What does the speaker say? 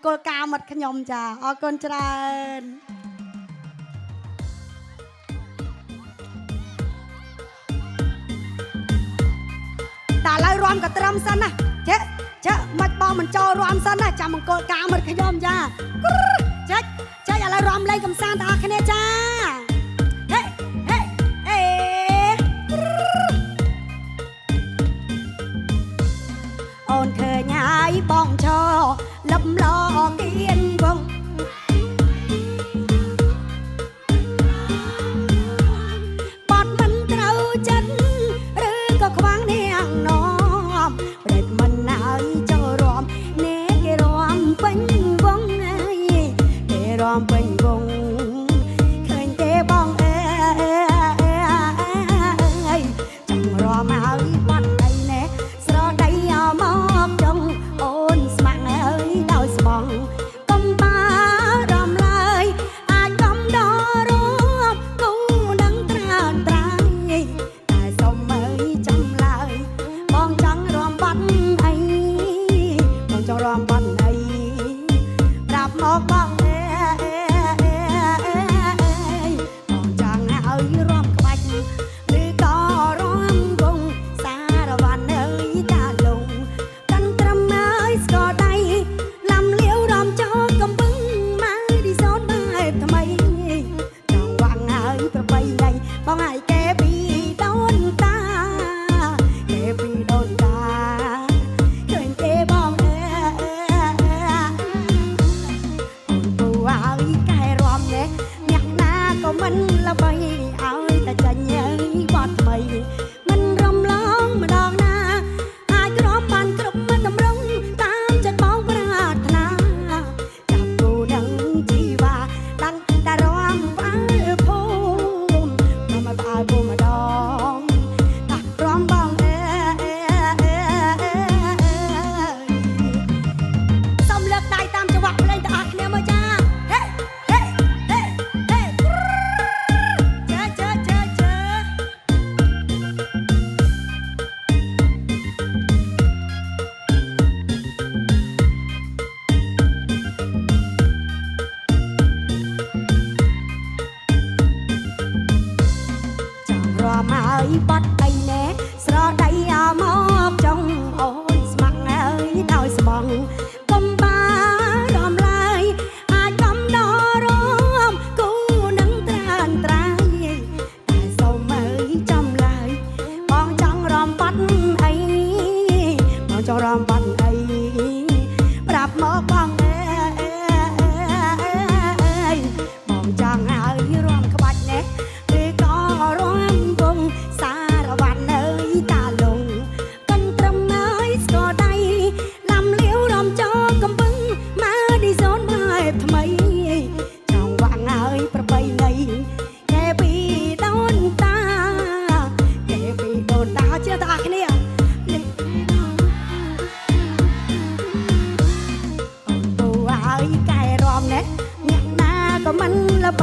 ង្គលការមិត្តខ្ញុំចាអរគុណច្រើនតាឡើយរំក៏ត្រឹមសិនណាចេះមិនបងមិនចូលរំសិនណាចាំមង្គលការមិត្តខ្ញុំចាចេះឥឡូវរំលេងកំសាន្តដល់គ្នាចាអូនឃើញហើយបងឈរលឹមឡគៀនវងបាត់មិនត្រូវចិត្តឬក៏ខ្វាំងនាងនោមប្រេតមិនហើយចូលរំនេះគេរំពេញវងគេរំពេញវងឃើញទេបងអើយចង់រំហើយបាត់អីណែស្រដីមកចង់អូនស្ម័គ្រអើយដោយស្មងកុំបារំឡើយអាចកំដរមគូនឹងត្រើនត្រើយតែសុំអើយចាំឡើយបងចង់រំបាត់អីបងចង់រំបាត់អីប្រាប់មកបងបងចង់ឲ្យរំក្បាច់ឬក៏រំវងសារវ៉ាន់អើយតាលងកាន់ត្រឹមអើយស្គាល់ដៃលំលាវរំចូលកំពឹងមកឌីសូនបែបថ្មីចង់វាំងហើយប្របីណៃបងឲ្យគេពីដូនតាគេពីដូនតាឃើញទេបងអូនពូឲ្យកែរំនេះអ្នកណាក៏មិនល្បីឲ្យតែចាញ់អើយបត់ថ្មីមិនរំលងម្ដងណាអាចរំបានគ្រប់មិនតម្រង់តាមចិត្តបងប្រាថ្នាចាប់គូនឹងជីវ៉ាដឹងតែរំផ្អើភូមិមកផ្អើភូមិម្ដងតារំបងសូមលើកដៃតាមចង្វាក់ភ្លេងទាំងអស់គ្នាមកចារំហើយបាត់អីណែស្រដីមកចង់អូនស្ម័គ្រអើយដោយស្មងកុំបារំឡើយអាចកំដរមគូនឹងត្រើនត្រើយតែសូមអើយចំឡើយបងចង់រំបាត់អីបងចង់រំបាត់អីប្រាប់មកបងបងចង់ឲ្យរំក្បាច់ណែឬក៏រំវងសារវ៉ាន់អើយតាលងកាន់ត្រឹមអើយស្គាល់ដៃលំលាវរំចូលកំពឹងមកឌីសូនបែបថ្មីចង់វាំងហើយប្របីណៃគេពីដូនតាគេពីដូនតាជឿទាំងអស់គ្នាអូនពូហើយកែរំណែអ្នកណាក៏មិនល្